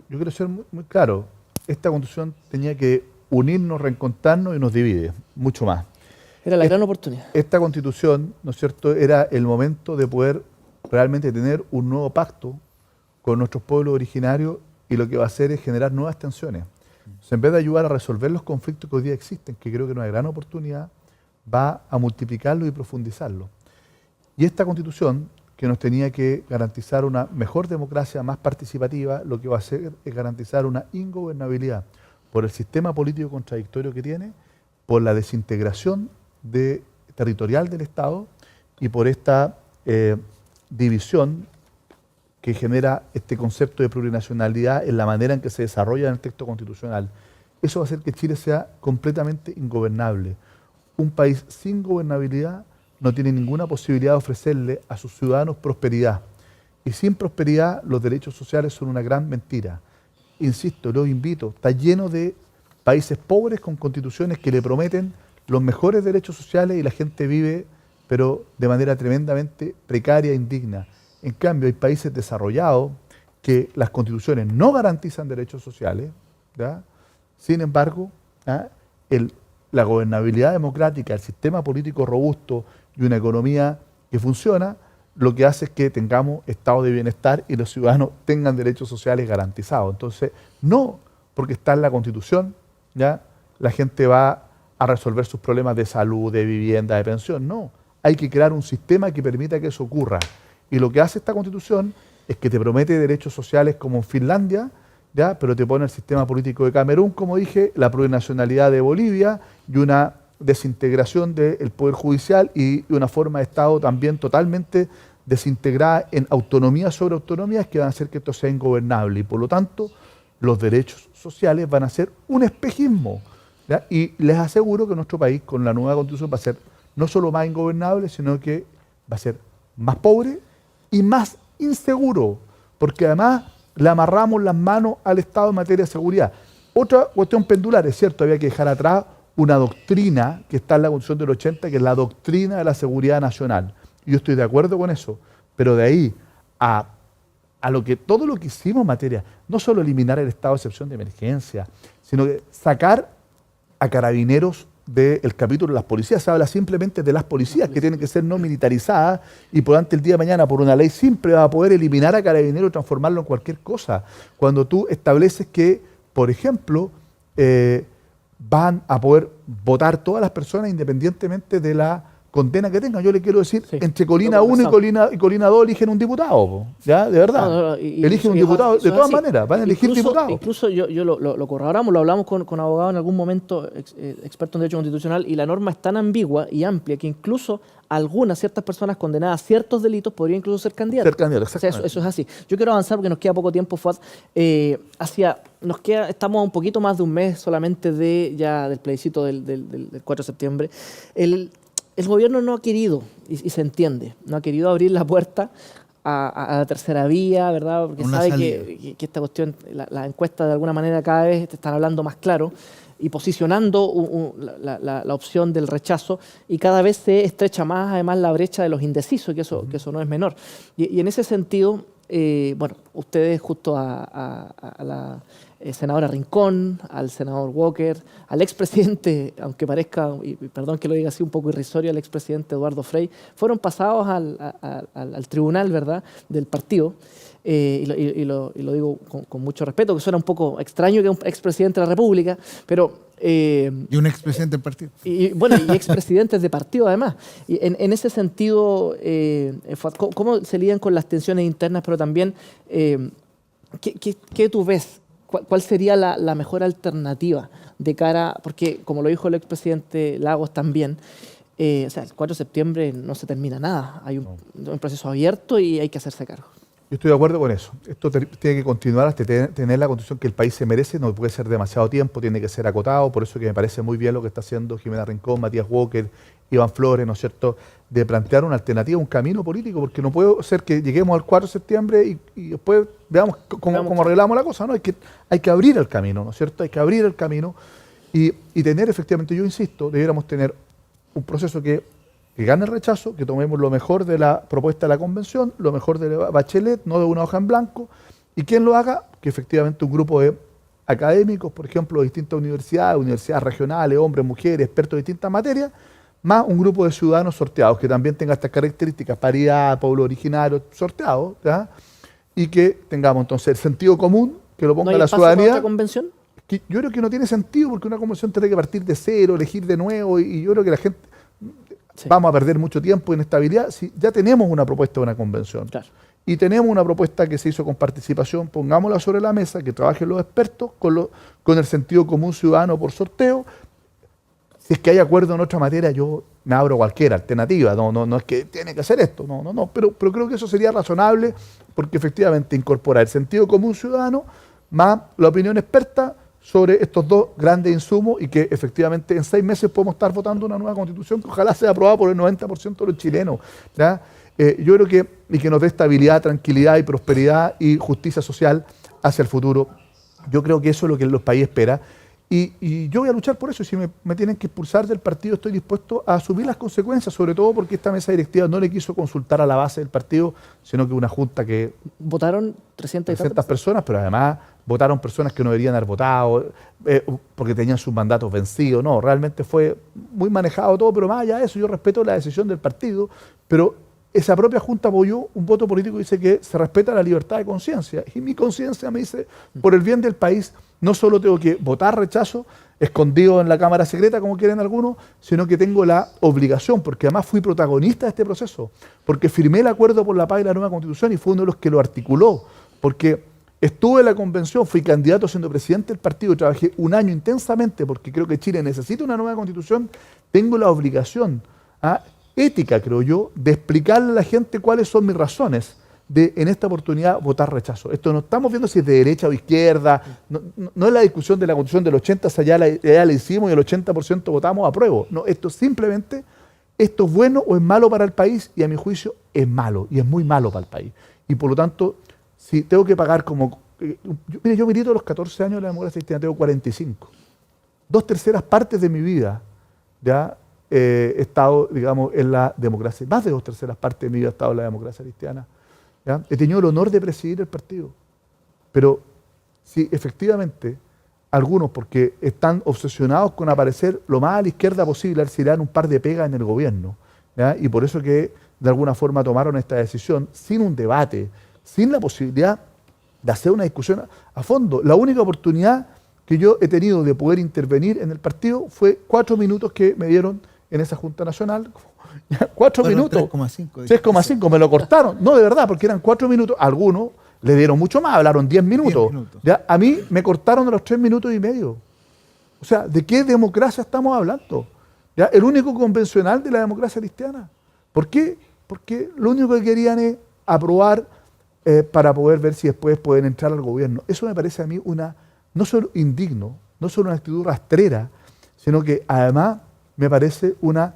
Yo quiero ser muy claro. Esta Constitución tenía que unirnos, reencontrarnos y nos divide, mucho más. Era la gran oportunidad. Esta Constitución, ¿no es cierto?, era el momento de poder realmente tener un nuevo pacto con nuestros pueblos originarios y lo que va a hacer es generar nuevas tensiones. Entonces, en vez de ayudar a resolver los conflictos que hoy día existen, que creo que es una gran oportunidad, va a multiplicarlos y profundizarlos. Y esta Constitución, que nos tenía que garantizar una mejor democracia, más participativa, lo que va a hacer es garantizar una ingobernabilidad por el sistema político contradictorio que tiene, por la desintegración territorial del Estado y por esta división que genera este concepto de plurinacionalidad en la manera en que se desarrolla en el texto constitucional. Eso va a hacer que Chile sea completamente ingobernable. Un país sin gobernabilidad no tiene ninguna posibilidad de ofrecerle a sus ciudadanos prosperidad. Y sin prosperidad los derechos sociales son una gran mentira. Insisto, los invito, está lleno de países pobres con constituciones que le prometen los mejores derechos sociales y la gente vive, pero de manera tremendamente precaria e indigna. En cambio, hay países desarrollados que las constituciones no garantizan derechos sociales, ¿ya? Sin embargo, la gobernabilidad democrática, el sistema político robusto y una economía que funciona, lo que hace es que tengamos estado de bienestar y los ciudadanos tengan derechos sociales garantizados. Entonces, no porque está en la Constitución, ¿ya? La gente va a resolver sus problemas de salud, de vivienda, de pensión. No, hay que crear un sistema que permita que eso ocurra. Y lo que hace esta Constitución es que te promete derechos sociales como en Finlandia, ¿ya? Pero te pone el sistema político de Camerún, como dije, la plurinacionalidad de Bolivia y una desintegración del Poder Judicial y una forma de Estado también totalmente desintegrada en autonomía sobre autonomías que van a hacer que esto sea ingobernable. Y por lo tanto, los derechos sociales van a ser un espejismo, ¿ya? Y les aseguro que nuestro país, con la nueva Constitución, va a ser no solo más ingobernable, sino que va a ser más pobre y más inseguro, porque además le amarramos las manos al Estado en materia de seguridad. Otra cuestión pendular, es cierto, había que dejar atrás una doctrina que está en la Constitución del 80, que es la doctrina de la seguridad nacional. Yo estoy de acuerdo con eso, pero de ahí a todo lo que hicimos en materia, no solo eliminar el estado de excepción de emergencia, sino que sacar a carabineros del capítulo de las policías. Se habla simplemente de las policías que tienen que ser no militarizadas y por ante el día de mañana, por una ley simple, va a poder eliminar a carabineros y transformarlo en cualquier cosa. Cuando tú estableces que, por ejemplo, van a poder votar todas las personas independientemente de la condena que tengan. Yo le quiero decir, sí, entre Colina 1 y Colina 2 eligen un diputado, ¿ya? De verdad. Eligen un diputado, de todas maneras, van a elegir diputados. Incluso yo lo corroboramos, lo hablamos con abogados en algún momento, expertos en derecho constitucional, y la norma es tan ambigua y amplia que incluso ciertas personas condenadas a ciertos delitos podrían incluso ser candidatos. Ser candidatos, exactamente. O sea, eso es así. Yo quiero avanzar porque nos queda poco tiempo, Fuad. Estamos a un poquito más de un mes solamente del plebiscito del 4 de septiembre. El gobierno no ha querido, y se entiende, no ha querido abrir la puerta a la tercera vía, ¿verdad? Porque sabe que esta cuestión, la encuesta de alguna manera cada vez te están hablando más claro y posicionando la opción del rechazo, y cada vez se estrecha más además la brecha de los indecisos, que eso no es menor. Y en ese sentido, ustedes justo a la senadora Rincón, al senador Walker, al expresidente, aunque parezca, y perdón que lo diga así un poco irrisorio, al expresidente Eduardo Frei, fueron pasados al tribunal, ¿verdad?, del partido. Y lo digo con mucho respeto, que suena un poco extraño que un expresidente de la República, pero... y un expresidente del partido. Y expresidentes de partido además. Y en ese sentido, ¿cómo se lidian con las tensiones internas, pero también ¿qué tú ves? ¿Cuál sería la mejor alternativa de cara, porque como lo dijo el expresidente Lagos también, el 4 de septiembre no se termina nada, hay un proceso abierto y hay que hacerse cargo? Yo estoy de acuerdo con eso. Esto tiene que continuar hasta tener la constitución que el país se merece, no puede ser demasiado tiempo, tiene que ser acotado, por eso que me parece muy bien lo que está haciendo Jimena Rincón, Matías Walker, Iván Flores, ¿no es cierto?, de plantear una alternativa, un camino político, porque no puede ser que lleguemos al 4 de septiembre y después veamos cómo arreglamos la cosa, ¿no? Hay que abrir el camino, ¿no es cierto?, hay que abrir el camino y tener efectivamente, yo insisto, debiéramos tener un proceso que gane el rechazo, que tomemos lo mejor de la propuesta de la convención, lo mejor de Bachelet, no de una hoja en blanco, y quien lo haga, que efectivamente un grupo de académicos, por ejemplo, de distintas universidades regionales, hombres, mujeres, expertos de distintas materias, más un grupo de ciudadanos sorteados, que también tenga estas características, paridad, pueblo originario, sorteados, ¿ya?, y que tengamos entonces el sentido común, que lo ¿No ponga hay la espacio para ciudadanía. otra convención? Que yo creo que no tiene sentido porque una convención tiene que partir de cero, elegir de nuevo y yo creo que la gente Sí. vamos a perder mucho tiempo en estabilidad si ya tenemos una propuesta de una convención. Claro. Y tenemos una propuesta que se hizo con participación, pongámosla sobre la mesa, que trabajen los expertos con el sentido común ciudadano por sorteo. Si es que hay acuerdo en otra materia, yo me abro cualquier alternativa. No es que tiene que hacer esto, no. Pero creo que eso sería razonable porque efectivamente incorpora el sentido común ciudadano más la opinión experta sobre estos dos grandes insumos y que efectivamente en 6 meses podemos estar votando una nueva constitución que ojalá sea aprobada por el 90% de los chilenos. ¿Ya? Yo creo que nos dé estabilidad, tranquilidad y prosperidad y justicia social hacia el futuro. Yo creo que eso es lo que los países esperan. Y yo voy a luchar por eso. Si me tienen que expulsar del partido, estoy dispuesto a asumir las consecuencias, sobre todo porque esta mesa directiva no le quiso consultar a la base del partido, sino que una junta que ¿Votaron 300 y 300 tantas? personas, pero además votaron personas que no deberían haber votado porque tenían sus mandatos vencidos. No, realmente fue muy manejado todo, pero más allá de eso, yo respeto la decisión del partido, pero esa propia Junta apoyó un voto político que dice que se respeta la libertad de conciencia. Y mi conciencia me dice, por el bien del país, no solo tengo que votar rechazo, escondido en la Cámara Secreta, como quieren algunos, sino que tengo la obligación, porque además fui protagonista de este proceso, porque firmé el acuerdo por la paz y la nueva Constitución y fui uno de los que lo articuló, porque estuve en la convención, fui candidato siendo presidente del partido, trabajé un año intensamente porque creo que Chile necesita una nueva Constitución, tengo la obligación ética, creo yo, de explicarle a la gente cuáles son mis razones de, en esta oportunidad, votar rechazo. Esto no estamos viendo si es de derecha o izquierda, no es la discusión de la Constitución del 80, ya la hicimos y el 80% votamos apruebo. No, esto simplemente, esto es bueno o es malo para el país y a mi juicio es malo y es muy malo para el país. Y por lo tanto, si tengo que pagar como... Mire, yo milito a los 14 años de la democracia cristiana, tengo 45. 2/3 partes de mi vida ya he estado, digamos, en la democracia. Más de 2/3 partes de mi vida he estado en la democracia cristiana. ¿Ya? He tenido el honor de presidir el partido. Pero si efectivamente algunos, porque están obsesionados con aparecer lo más a la izquierda posible, si le dan un par de pegas en el gobierno, ¿ya? Y por eso que de alguna forma tomaron esta decisión sin un debate, sin la posibilidad de hacer una discusión a fondo. La única oportunidad que yo he tenido de poder intervenir en el partido fue 4 minutos que me dieron en esa Junta Nacional. 4 minutos. 3,5. 3,5, me lo cortaron. No, de verdad, porque eran 4 minutos. Algunos le dieron mucho más, hablaron 10 minutos. 10 minutos. ¿Ya? A mí me cortaron a los 3 minutos y medio. O sea, ¿de qué democracia estamos hablando? ¿Ya? El único convencional de la democracia cristiana. ¿Por qué? Porque lo único que querían es aprobar para poder ver si después pueden entrar al gobierno. Eso me parece a mí no solo indigno, no solo una actitud rastrera, sino que además me parece una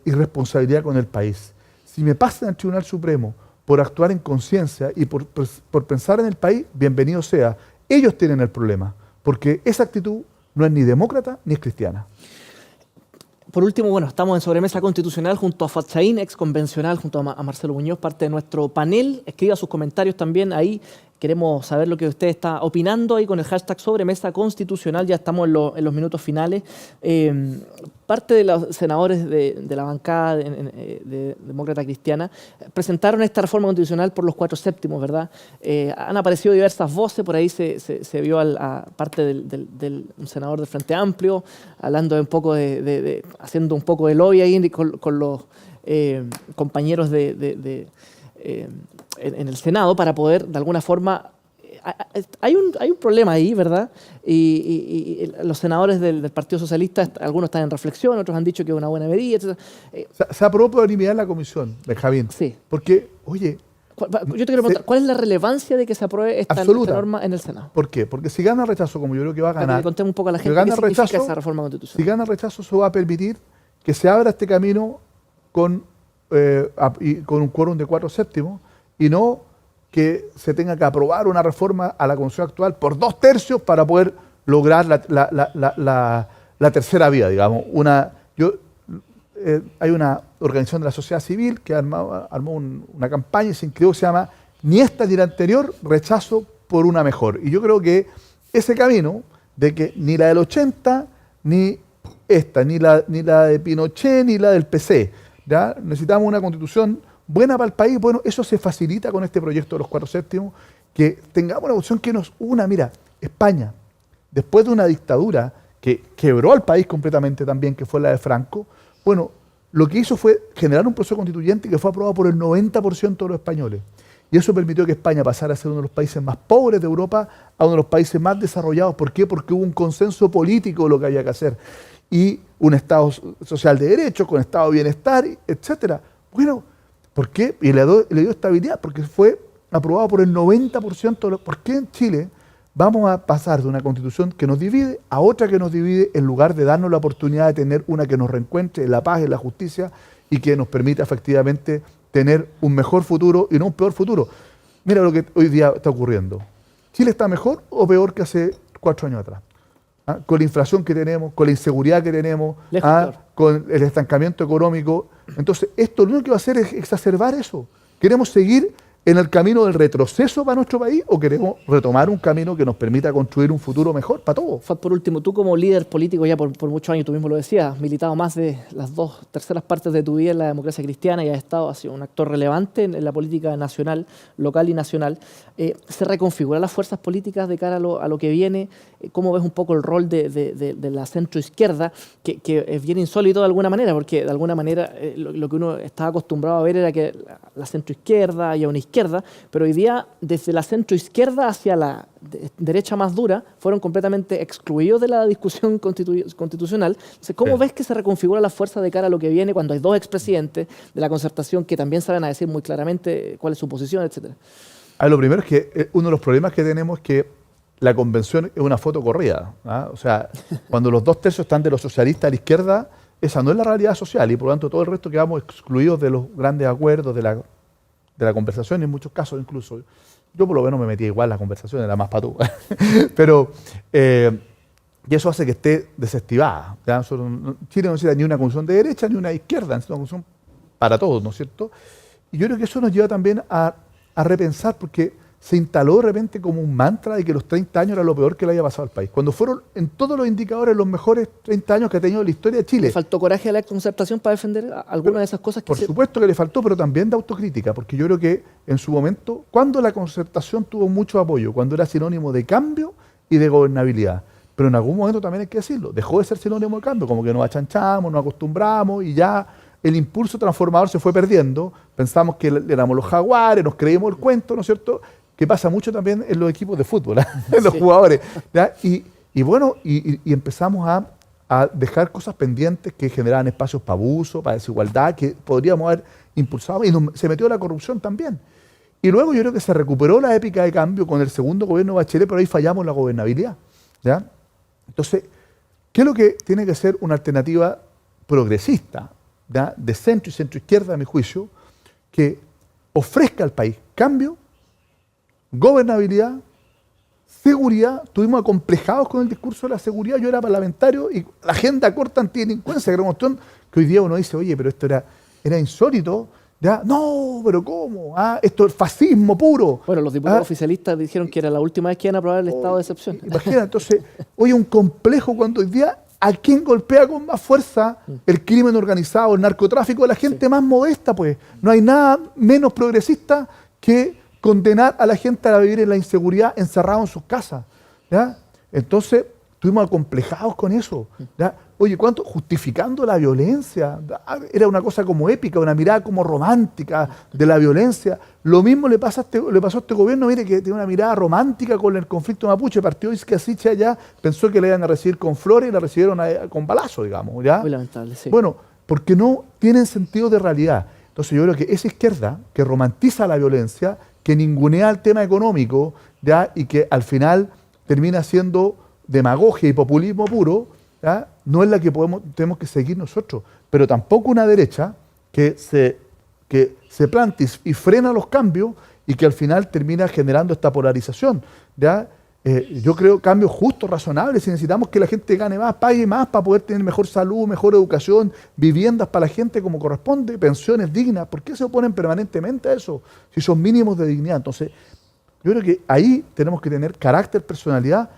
irresponsabilidad con el país. Si me pasan al Tribunal Supremo por actuar en conciencia y por pensar en el país, bienvenido sea. Ellos tienen el problema, porque esa actitud no es ni demócrata ni es cristiana. Por último, bueno, estamos en Sobremesa Constitucional junto a Fatsaín, ex convencional, junto a Marcelo Muñoz, parte de nuestro panel. Escriba sus comentarios también ahí. Queremos saber lo que usted está opinando ahí con el hashtag Sobremesa Constitucional. Ya estamos en los minutos finales. Parte de los senadores de la bancada de Demócrata Cristiana presentaron esta reforma constitucional por los 4/7, ¿verdad? Han aparecido diversas voces. Por ahí se vio a parte del un senador del Frente Amplio hablando un poco haciendo un poco de lobby ahí con los compañeros en el Senado para poder, de alguna forma... Hay un problema ahí, ¿verdad? Y los senadores del Partido Socialista, algunos están en reflexión, otros han dicho que es una buena medida, etc. Se aprobó por unanimidad en la comisión, Benjamín. Sí. Porque, oye... Yo te quiero preguntar, ¿cuál es la relevancia de que se apruebe esta norma en el Senado? ¿Por qué? Porque si gana el rechazo, como yo creo que va a Para que ganar... le contemos un poco a la si gente gana qué el significa rechazo, esa reforma Si constitucional. gana el rechazo, eso va a permitir que se abra este camino con un quórum de 4/7 y no que se tenga que aprobar una reforma a la Constitución actual por 2/3 para poder lograr la tercera vía, digamos. Hay una organización de la sociedad civil que armó una campaña y se inscribió, se llama Ni esta ni la anterior, rechazo por una mejor. Y yo creo que ese camino de que ni la del 80, ni esta, ni la de Pinochet, ni la del PC, ¿ya? Necesitamos una constitución buena para el país. Bueno, eso se facilita con este proyecto de los 4 séptimos, que tengamos una opción que nos una. Mira, España, después de una dictadura que quebró al país completamente también, que fue la de Franco, bueno, lo que hizo fue generar un proceso constituyente que fue aprobado por el 90% de los españoles. Y eso permitió que España pasara a ser uno de los países más pobres de Europa a uno de los países más desarrollados. ¿Por qué? Porque hubo un consenso político de lo que había que hacer. Y un Estado social de derecho, con Estado de bienestar, etcétera. Bueno, ¿por qué? Y le dio estabilidad, porque fue aprobado por el 90% de los... ¿Por qué en Chile vamos a pasar de una constitución que nos divide a otra que nos divide, en lugar de darnos la oportunidad de tener una que nos reencuentre en la paz, en la justicia, y que nos permita efectivamente tener un mejor futuro y no un peor futuro? Mira lo que hoy día está ocurriendo. ¿Chile está mejor o peor que hace 4 años atrás? ¿Ah? Con la inflación que tenemos, con la inseguridad que tenemos, con el estancamiento económico. Entonces, esto lo único que va a hacer es exacerbar eso. ¿Queremos seguir en el camino del retroceso para nuestro país o queremos retomar un camino que nos permita construir un futuro mejor para todos? Fat, por último, tú como líder político ya por muchos años, tú mismo lo decías, has militado más de las 2/3 partes de tu vida en la democracia cristiana y has sido un actor relevante en la política nacional, local y nacional. ¿Se reconfiguran las fuerzas políticas de cara a lo que viene? ¿Cómo ves un poco el rol de la centroizquierda, que es bien insólito de alguna manera, porque de alguna manera lo que uno estaba acostumbrado a ver era que la centroizquierda y a una izquierda, pero hoy día desde la centroizquierda hacia la derecha más dura fueron completamente excluidos de la discusión constitucional. Entonces, ¿cómo ves que se reconfigura la fuerza de cara a lo que viene cuando hay 2 expresidentes de la Concertación que también saben a decir muy claramente cuál es su posición, etcétera? Lo primero es que uno de los problemas que tenemos es que la convención es una foto corrida, ¿ah? O sea, cuando los 2/3 están de los socialistas a la izquierda, esa no es la realidad social y por lo tanto todo el resto quedamos excluidos de los grandes acuerdos, de la conversación, en muchos casos incluso. Yo por lo menos me metía igual en la conversación, era más patú. Pero, y eso hace que esté desestimada. Chile no necesita ni una constitución de derecha ni una de izquierda, necesita una constitución para todos, ¿no es cierto? Y yo creo que eso nos lleva también a repensar, porque se instaló de repente como un mantra de que los 30 años era lo peor que le había pasado al país, cuando fueron en todos los indicadores los mejores 30 años que ha tenido la historia de Chile. ¿Le faltó coraje a la Concertación para defender alguna de esas cosas? Por supuesto que le faltó, pero también de autocrítica, porque yo creo que en su momento, cuando la Concertación tuvo mucho apoyo, cuando era sinónimo de cambio y de gobernabilidad, pero en algún momento también hay que decirlo, dejó de ser sinónimo de cambio, como que nos achanchamos, nos acostumbramos y ya el impulso transformador se fue perdiendo, pensamos que éramos los jaguares, nos creímos el cuento, ¿no es cierto?, que pasa mucho también en los equipos de fútbol, en los jugadores. ¿Ya? Y bueno, empezamos a dejar cosas pendientes que generaban espacios para abuso, para desigualdad, que podríamos haber impulsado, y se metió la corrupción también. Y luego yo creo que se recuperó la épica de cambio con el segundo gobierno de Bachelet, pero ahí fallamos la gobernabilidad. ¿Ya? Entonces, ¿qué es lo que tiene que ser una alternativa progresista, ¿ya?, de centro y centroizquierda, a mi juicio, que ofrezca al país cambio, gobernabilidad, seguridad? Estuvimos acomplejados con el discurso de la seguridad. Yo era parlamentario y la agenda corta antidelincuencia, que era una cuestión que hoy día uno dice, oye, pero esto era insólito. ¿Ya? No, pero ¿cómo? Esto es fascismo puro. Bueno, los diputados oficialistas dijeron que era la última vez que iban a aprobar el estado de excepción. Imagina, entonces, oye, un complejo cuando hoy día ¿a quién golpea con más fuerza? El crimen organizado, el narcotráfico, la gente más modesta, pues. No hay nada menos progresista que condenar a la gente a vivir en la inseguridad encerrado en sus casas. ¿Ya? Entonces, estuvimos acomplejados con eso. ¿Ya? Oye, ¿cuánto? Justificando la violencia. Era una cosa como épica, una mirada como romántica de la violencia. Lo mismo le pasó a este gobierno, mire, que tiene una mirada romántica con el conflicto mapuche. Partió Izquiasiche allá, pensó que le iban a recibir con flores y la recibieron con balazo, digamos. ¿Ya? Muy lamentable, sí. Bueno, porque no tienen sentido de realidad. Entonces yo creo que esa izquierda que romantiza la violencia, que ningunea el tema económico, ¿ya?, y que al final termina siendo demagogia y populismo puro, ¿ya?, no es la que tenemos que seguir nosotros. Pero tampoco una derecha que se plante y frena los cambios y que al final termina generando esta polarización. ¿Ya? Yo creo cambios justos, razonables. Si necesitamos que la gente gane más, pague más para poder tener mejor salud, mejor educación, viviendas para la gente como corresponde, pensiones dignas. ¿Por qué se oponen permanentemente a eso? Si son mínimos de dignidad. Entonces, yo creo que ahí tenemos que tener carácter, personalidad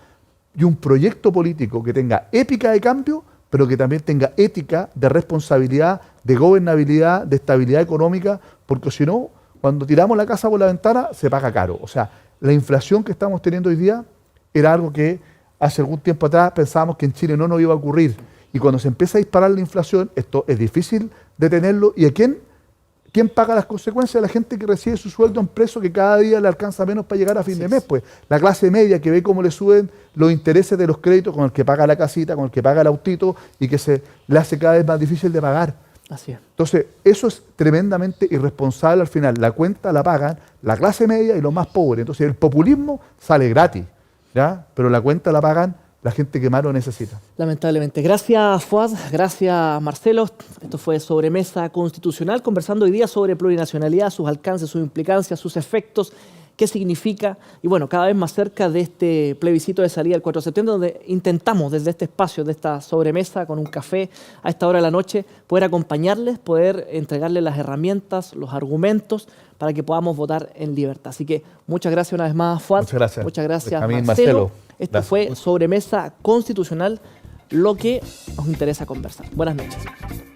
y un proyecto político que tenga épica de cambio, pero que también tenga ética de responsabilidad de gobernabilidad, de estabilidad económica, porque si no, cuando tiramos la casa por la ventana, se paga caro. O sea, la inflación que estamos teniendo hoy día era algo que hace algún tiempo atrás pensábamos que en Chile no nos iba a ocurrir. Y cuando se empieza a disparar la inflación, esto es difícil detenerlo. ¿Y a quién paga las consecuencias? La gente que recibe su sueldo en preso, que cada día le alcanza menos para llegar a fin de mes. Pues la clase media que ve cómo le suben los intereses de los créditos con el que paga la casita, con el que paga el autito y que se le hace cada vez más difícil de pagar. Así es. Entonces, eso es tremendamente irresponsable al final. La cuenta la pagan la clase media y los más pobres. Entonces, el populismo sale gratis, ¿ya? Pero la cuenta la pagan la gente que más lo necesita. Lamentablemente. Gracias, Fuad. Gracias, Marcelo. Esto fue Sobremesa Constitucional, conversando hoy día sobre plurinacionalidad, sus alcances, sus implicancias, sus efectos, qué significa. Y bueno, cada vez más cerca de este plebiscito de salida el 4 de septiembre, donde intentamos desde este espacio, de esta sobremesa, con un café a esta hora de la noche, poder acompañarles, poder entregarles las herramientas, los argumentos, para que podamos votar en libertad. Así que muchas gracias una vez más, Fuad. Muchas gracias. Muchas gracias, Benjamín, Marcelo. Marcelo. Esto Gracias. fue Sobremesa Constitucional, lo que nos interesa conversar. Buenas noches.